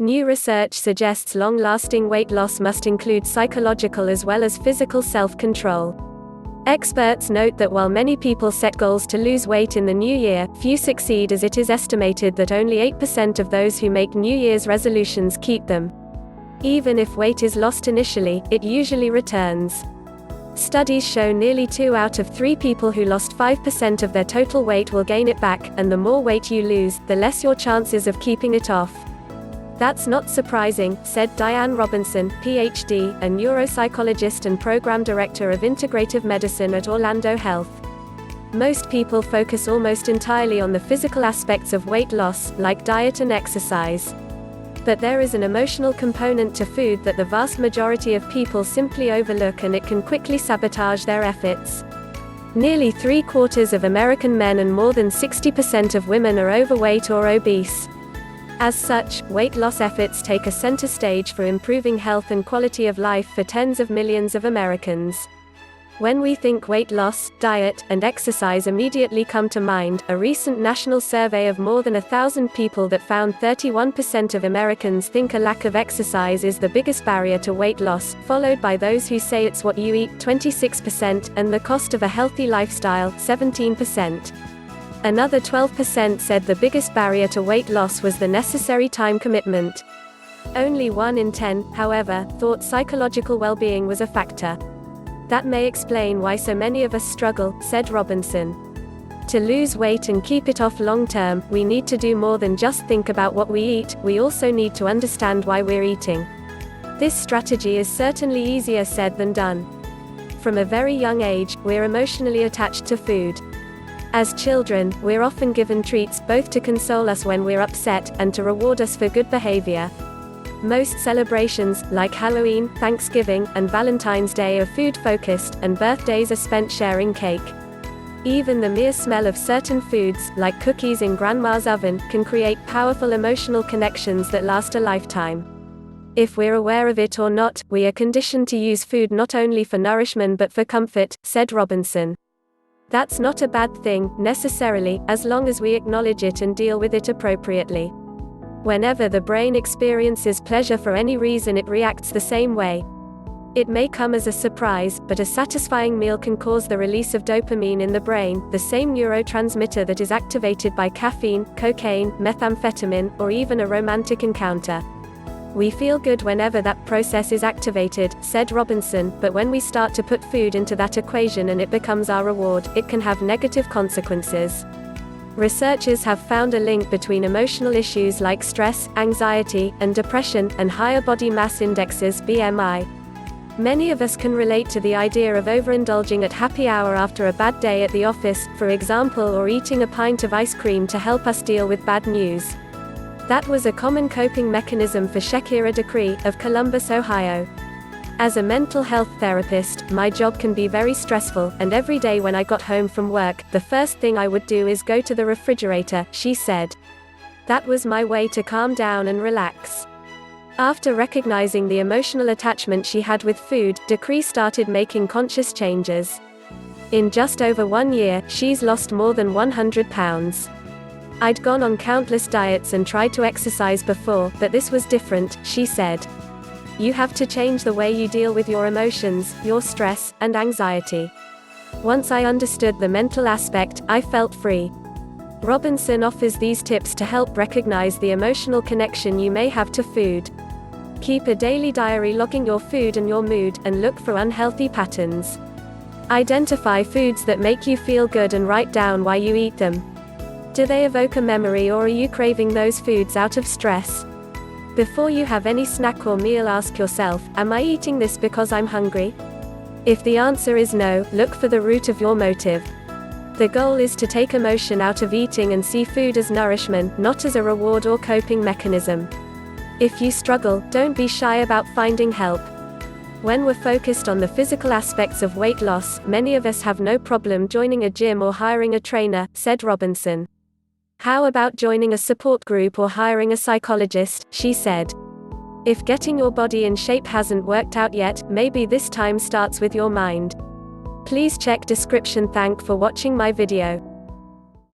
New research suggests long-lasting weight loss must include psychological as well as physical self-control. Experts note that while many people set goals to lose weight in the new year, few succeed, as it is estimated that only 8% of those who make New Year's resolutions keep them. Even if weight is lost initially, it usually returns. Studies show nearly 2 out of 3 people who lost 5% of their total weight will gain it back, and the more weight you lose, the less your chances of keeping it off. That's not surprising, said Diane Robinson, Ph.D., a neuropsychologist and program director of integrative medicine at Orlando Health. Most people focus almost entirely on the physical aspects of weight loss, like diet and exercise. But there is an emotional component to food that the vast majority of people simply overlook, and it can quickly sabotage their efforts. Nearly 3/4 of American men and more than 60% of women are overweight or obese. As such, weight loss efforts take a center stage for improving health and quality of life for tens of millions of Americans. When we think weight loss, diet, and exercise immediately come to mind. A recent national survey of more than 1,000 people that found 31% of Americans think a lack of exercise is the biggest barrier to weight loss, followed by those who say it's what you eat, 26%, and the cost of a healthy lifestyle, 17%. Another 12% said the biggest barrier to weight loss was the necessary time commitment. Only 1 in 10, however, thought psychological well-being was a factor. That may explain why so many of us struggle, said Robinson. To lose weight and keep it off long-term, we need to do more than just think about what we eat, we also need to understand why we're eating. This strategy is certainly easier said than done. From a very young age, we're emotionally attached to food. As children, we're often given treats, both to console us when we're upset, and to reward us for good behavior. Most celebrations, like Halloween, Thanksgiving, and Valentine's Day, are food-focused, and birthdays are spent sharing cake. Even the mere smell of certain foods, like cookies in Grandma's oven, can create powerful emotional connections that last a lifetime. If we're aware of it or not, we are conditioned to use food not only for nourishment but for comfort, said Robinson. That's not a bad thing, necessarily, as long as we acknowledge it and deal with it appropriately. Whenever the brain experiences pleasure for any reason, it reacts the same way. It may come as a surprise, but a satisfying meal can cause the release of dopamine in the brain, the same neurotransmitter that is activated by caffeine, cocaine, methamphetamine, or even a romantic encounter. We feel good whenever that process is activated, said Robinson, but when we start to put food into that equation and it becomes our reward, it can have negative consequences. Researchers have found a link between emotional issues like stress, anxiety, and depression, and higher body mass indexes (BMI). Many of us can relate to the idea of overindulging at happy hour after a bad day at the office, for example, or eating a pint of ice cream to help us deal with bad news. That was a common coping mechanism for Shakira Decree, of Columbus, Ohio. As a mental health therapist, my job can be very stressful, and every day when I got home from work, the first thing I would do is go to the refrigerator, she said. That was my way to calm down and relax. After recognizing the emotional attachment she had with food, Decree started making conscious changes. In just over 1 year, she's lost more than 100 pounds. I'd gone on countless diets and tried to exercise before, but this was different, she said. You have to change the way you deal with your emotions, your stress, and anxiety. Once I understood the mental aspect, I felt free. Robinson offers these tips to help recognize the emotional connection you may have to food. Keep a daily diary logging your food and your mood, and look for unhealthy patterns. Identify foods that make you feel good and write down why you eat them. Do they evoke a memory, or are you craving those foods out of stress? Before you have any snack or meal, ask yourself, am I eating this because I'm hungry? If the answer is no, look for the root of your motive. The goal is to take emotion out of eating and see food as nourishment, not as a reward or coping mechanism. If you struggle, don't be shy about finding help. When we're focused on the physical aspects of weight loss, many of us have no problem joining a gym or hiring a trainer, said Robinson. How about joining a support group or hiring a psychologist, she said. If getting your body in shape hasn't worked out yet, maybe this time starts with your mind. Please check description. Thanks for watching my video.